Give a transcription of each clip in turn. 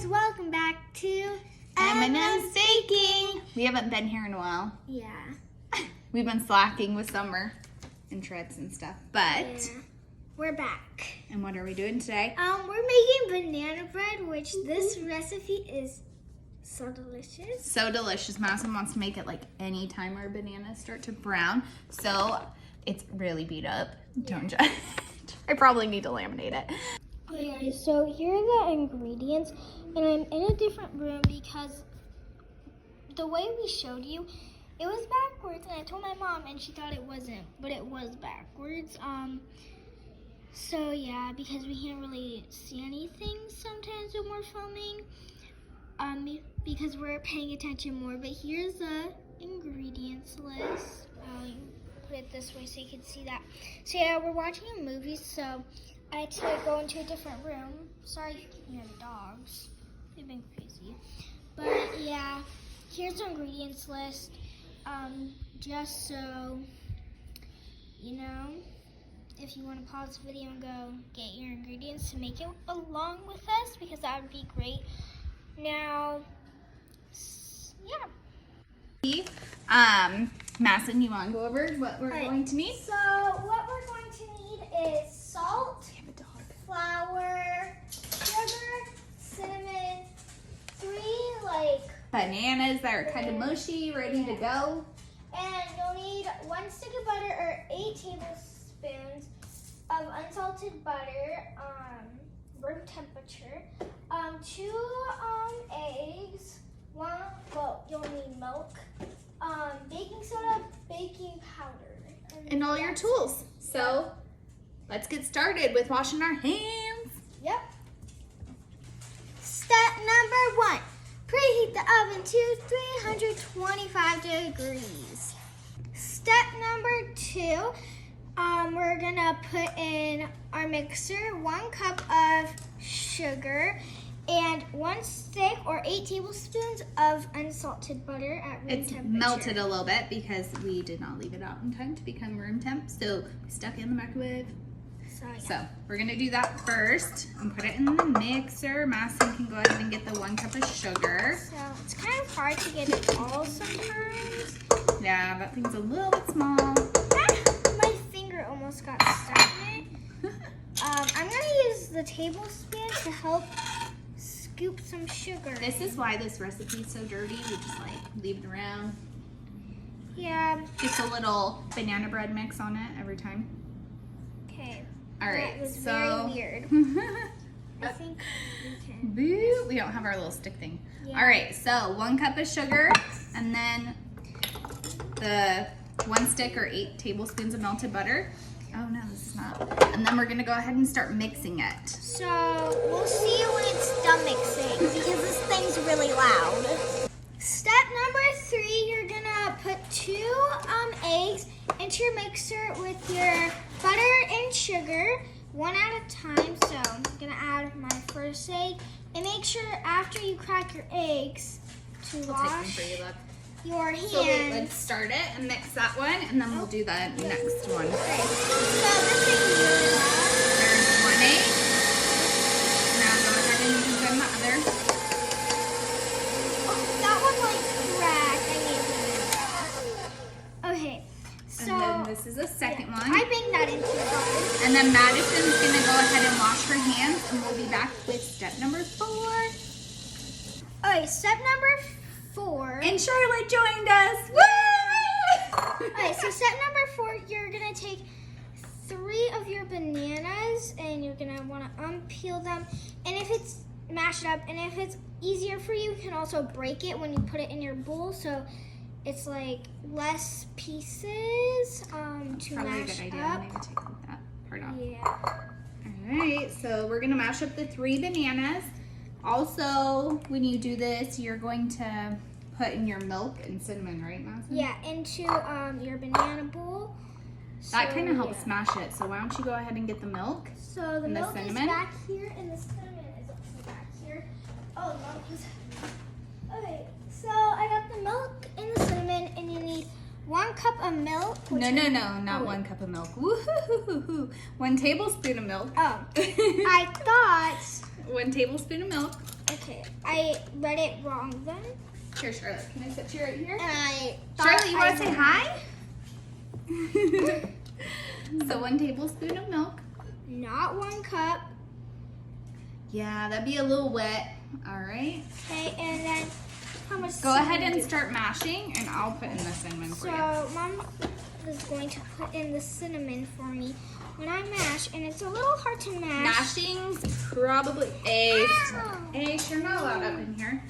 welcome back to M&M's Baking. We haven't been here in a while. Yeah. We've been slacking with summer and treads and stuff, but we're back. And what are we doing today? We're making banana bread, which this recipe is so delicious. So delicious. Madison wants to make it like any time our bananas start to brown, so it's really beat up. Don't judge. I probably need to laminate it. Okay, so here are the ingredients, and I'm in a different room because the way we showed you, it was backwards, and I told my mom, and she thought it wasn't, but it was backwards. So yeah, because we can't really see anything sometimes when we're filming, because we're paying attention more. But here's the ingredients list. I'll put it this way so you can see that. So yeah, we're watching a movie, so I had to go into a different room. Sorry if you can hear the dogs. They've been crazy. But yeah, here's the ingredients list. Just so you know, if you want to pause the video and go get your ingredients to make it along with us, because that would be great. Now, yeah. Madison, you want to go over what we're going to need? So what we're going to need is salt, flour, sugar, cinnamon, 3 bananas that are kind of mushy, ready to go. And you'll need 1 stick of butter or 8 tablespoons of unsalted butter, room temperature, 2 eggs, you'll need milk, baking soda, baking powder, and all your tools. So let's get started with washing our hands. Yep. Step number 1. Preheat the oven to 325 degrees. Step number 2, we're gonna put in our mixer 1 cup of sugar and 1 stick or 8 tablespoons of unsalted butter at room temperature. It's melted a little bit because we did not leave it out in time to become room temp, so we stuck it in the microwave. So we're gonna do that first and put it in the mixer. Madison can go ahead and get the 1 cup of sugar. So it's kind of hard to get it all sometimes. Yeah, that thing's a little bit small. My finger almost got stuck in it. I'm gonna use the tablespoon to help scoop some sugar. This is why this recipe is so dirty. We just leave it around. Yeah. Just a little banana bread mix on it every time. Okay. All right, that was so very weird. I think we can. Boo, we don't have our little stick thing. Yeah. All right, so 1 cup of sugar, and then the 1 stick or 8 tablespoons of melted butter. Oh no, this is not. And then we're gonna go ahead and start mixing it. So we'll see when it's done mixing because this thing's really loud. Step number 3, you're gonna put 2 eggs into your mixer with your butter and sugar, 1 at a time. So I'm gonna add my first egg, and make sure after you crack your eggs to wash your hands. So wait, let's start it and mix that one, and then we'll do the next one. Okay. So this thing's really loud. There's 1 egg. Now go ahead and put in the other. Oh, that one cracked. I need to. Okay. So And then this is the second one. I banged that into the oven. And then Madison's gonna go ahead and wash her hands, and we'll be back with step number 4. Okay, step number 4. And Charlotte joined us. Woo! Okay, so step number 4, you're gonna take 3 of your bananas and you're gonna wanna unpeel them. And if it's mash it up, and if it's easier for you, you can also break it when you put it in your bowl, so it's less pieces to Probably a mash good idea. up. Maybe take that part off. Yeah. All right, so we're gonna mash up the 3 bananas. Also, when you do this, you're going to put in your milk and cinnamon, right, Madison? Yeah, into your banana bowl. That kind of helps smash it. So why don't you go ahead and get the milk? So the and milk is cinnamon? back here, and the cinnamon is also back here. Oh, the milk is... Okay, so I got the milk and the cinnamon, and you need 1 cup of milk. No, not 1 cup of milk. Woo-hoo-hoo-hoo. 1 tablespoon of milk. Oh, I thought... 1 tablespoon of milk. Okay, I read it wrong then. Here, Charlotte, can I sit you right here? And I Charlotte, you want to say hi? So 1 tablespoon of milk. Not 1 cup. Yeah, that'd be a little wet. All right. Okay, and then how much? Go ahead and start mashing, and I'll put in the cinnamon for you. So Mom is going to put in the cinnamon for me when I mash, and it's a little hard to mash. Mashing's probably Ace. Ow. Ace, you're not allowed up in here.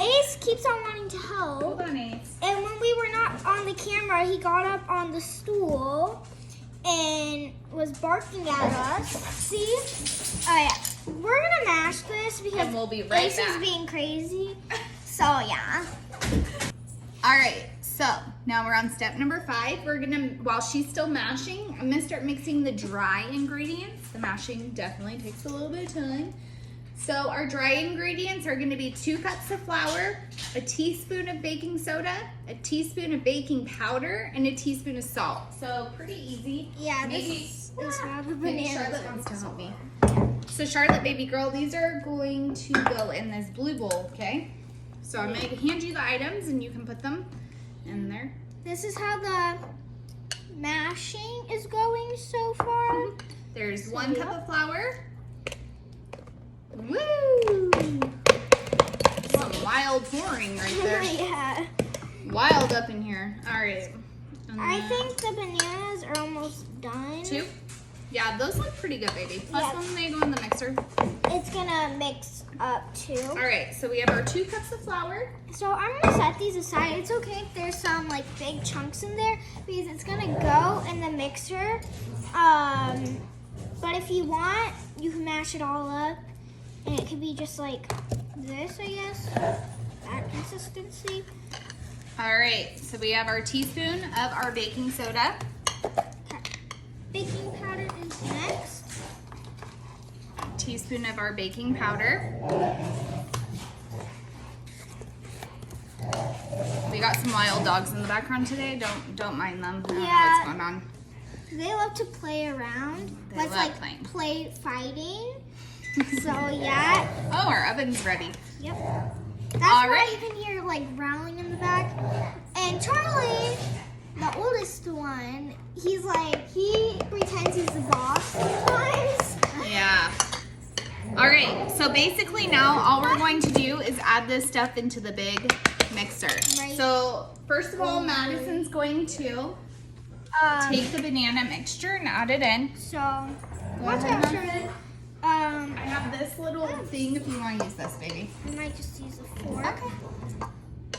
Ace keeps on wanting to help. Hold on, Ace. And when we were not on the camera, he got up on the stool and was barking at us. See? Oh yeah. We're gonna mash this because And we'll be right Ace is back. being crazy. So yeah. All right, so now we're on step number 5. We're gonna, while she's still mashing, I'm gonna start mixing the dry ingredients. The mashing definitely takes a little bit of time. So our dry ingredients are gonna be 2 cups of flour, a teaspoon of baking soda, a teaspoon of baking powder, and a teaspoon of salt. So pretty easy. Yeah, Maybe, this is how the maybe bananas Charlotte are. wants to help me. So Charlotte, baby girl, these are going to go in this blue bowl, okay? So I'm gonna hand you the items and you can put them in there. This is how the mashing is going so far. There's 1 cup of flour. Woo! Some wild pouring right there. Yeah. Wild up in here. All right. And I then think the bananas are almost done. 2. Yeah, those look pretty good, baby. Plus Yeah. when they go in the mixer. It's gonna mix up too. All right, so we have our 2 cups of flour. So I'm gonna set these aside. It's okay if there's some like big chunks in there because it's gonna go in the mixer. But if you want, you can mash it all up, and it could be just like this, I guess. That consistency. All right, so we have our teaspoon of our baking soda. Baking powder is next. Teaspoon of our baking powder. We got some wild dogs in the background today. Don't mind them. I don't know Yeah. what's going on. They love to play around. They Let's love like playing. play fighting. So yeah. Oh, our oven's ready. Yep. That's All why right. you can hear like growling in the back. And Charlie, the oldest one, he pretends he's the boss sometimes. Yeah. All right, so basically now all we're going to do is add this stuff into the big mixer. Right. So first of all, Madison's going to take the banana mixture and add it in. So watch out, Charlie. I have this little thing if you want to use this, baby. I might just use a fork. Okay.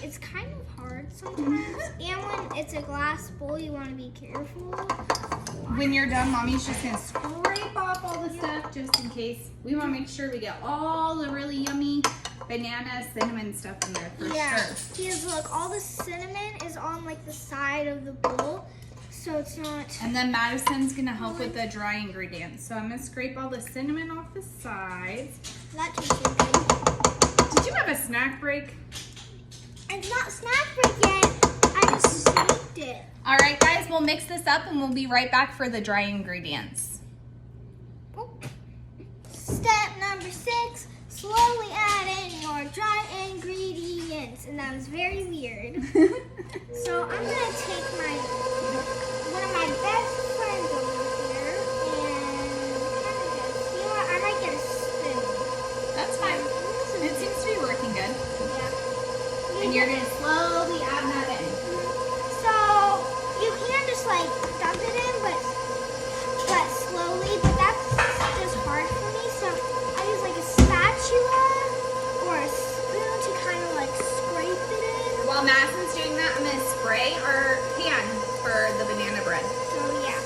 It's kind of hard sometimes. And when it's a glass bowl, you want to be careful. When you're done, Mommy's just going to scrape off all the stuff just in case. We want to make sure we get all the really yummy banana cinnamon stuff in there for sure. Because look, all the cinnamon is on like the side of the bowl, so it's not. And then Madison's gonna help with the dry ingredients. So I'm gonna scrape all the cinnamon off the sides. That tastes good. Did you have a snack break? It's not snack break yet. I just sneaked it. All right, guys, we'll mix this up and we'll be right back for the dry ingredients. Step number 6. Slowly add in your dry ingredients. And that was very weird. So I'm gonna take one of my best friends over here and kind of just, you know what, I might get a spoon. That's fine. It seems to be working good. Yeah. And you're gonna slowly add that in. So you can just like dump it in, but slowly. But that's just hard for me. So I use like a spatula or a spoon to kind of like scrape it in. While Madison's doing that, I'm gonna spray our pan for the banana bread. So yeah,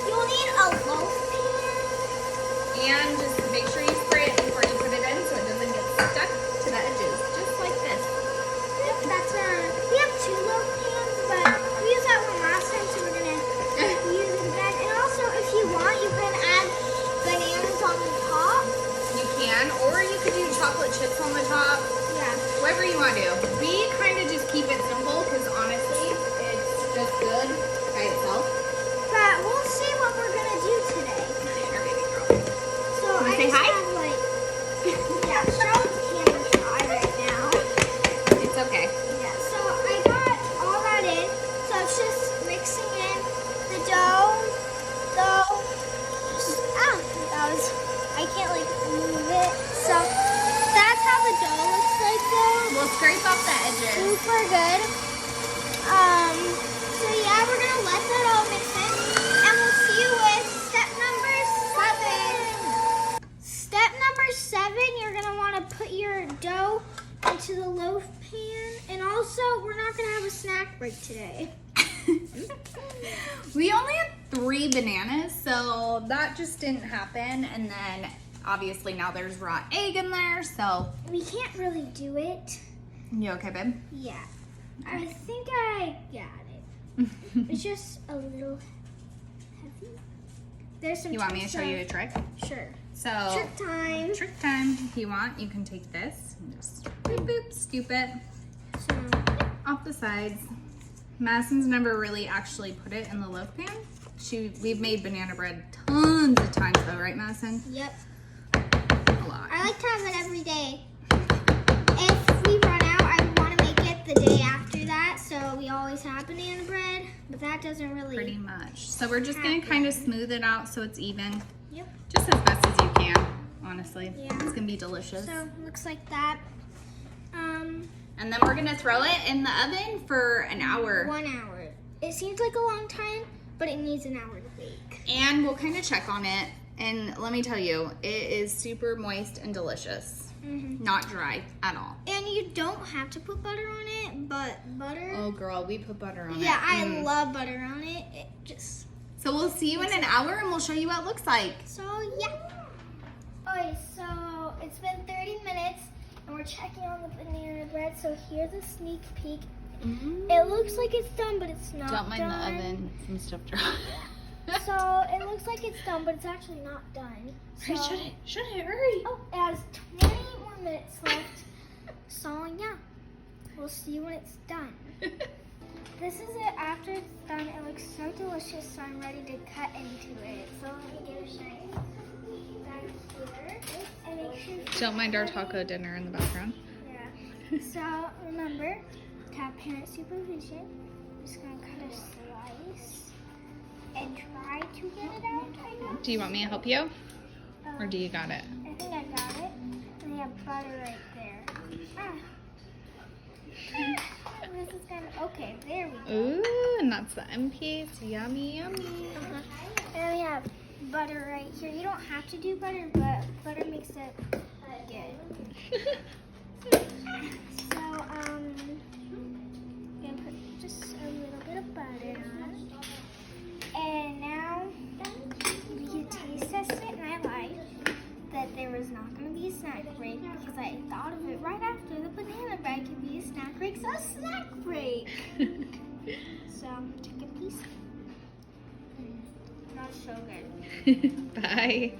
you'll need a loaf pan. And just make sure you spray it before you put it in so it doesn't get stuck to the edges, just like this. Yep, that's we have 2 loaf pans, but we used that one last time, so we're gonna use it again. And also, if you want, you can add bananas on the top. You can, or you could do chocolate chips on the top. Yeah. Whatever you want to do. We kind of just keep it simple because honestly, it's just good by itself. But we'll see what we're gonna do today. Here, baby girl. So Wanna I say just hi? have like, yeah, Charlotte scrape off the edges. Super good. So yeah, we're gonna let that all mix in, and we'll see you with step number 7. Step number 7, you're gonna want to put your dough into the loaf pan, and also we're not gonna have a snack break today. We only had 3 bananas, so that just didn't happen. And then obviously now there's raw egg in there, so. We can't really do it. You okay, babe? Yeah. I think I got it. It's just a little heavy. There's some You want me to tricks show you of- a trick? Sure. So, Trick time. trick time. If you want, you can take this and just boop, boop, scoop it So, off the sides. Madison's never really actually put it in the loaf pan. We've made banana bread tons of times though, right, Madison? yep. A lot. I like to have it every day. If we run out, I want to make it the day after that, so we always have banana bread, but that doesn't really. Pretty much. So we're just gonna kind of smooth it out so it's even. Yep. Just as best as you can, honestly. Yeah. It's gonna be delicious. So looks like that. And then we're gonna throw it in the oven for an hour. 1 hour. It seems like a long time, but it needs an hour to bake. And we'll kind of check on it. And let me tell you, it is super moist and delicious. Mm-hmm. Not dry at all. And you don't have to put butter on it, but butter. Oh girl, we put butter on it. Yeah, I love butter on it. It just. So we'll see you in an hour and we'll show you what it looks like. So yeah. Okay, so it's been 30 minutes and we're checking on the banana bread. So here's a sneak peek. It looks like it's done, but it's not. Don't mind done. the oven. Some stuff dry. So it looks like it's done, but it's actually not done. So, Should it? Hurry. Oh, it has 20 more minutes left. So yeah, we'll see when it's done. This is it after it's done. It looks so delicious, so I'm ready to cut into it. So let me get a shake back here and make sure. Don't mind our taco dinner in the background. Yeah. So remember to have parent supervision. I'm just gonna cut a slice and try to get it out. I know. Do you want me to help you? Or do you got it? I think I got it. And we have butter right there. Ah. This is kind of okay. There we go. Ooh, and that's the end piece. Yummy, yummy. And we have butter right here. You don't have to do butter, but butter makes it good. So, gonna put just a little bit of butter on. And now we can taste test it, and I lied that there was not going to be a snack break because I thought of it right after the banana bread could be a snack break, so a snack break. So, take a piece. Not so good. Bye.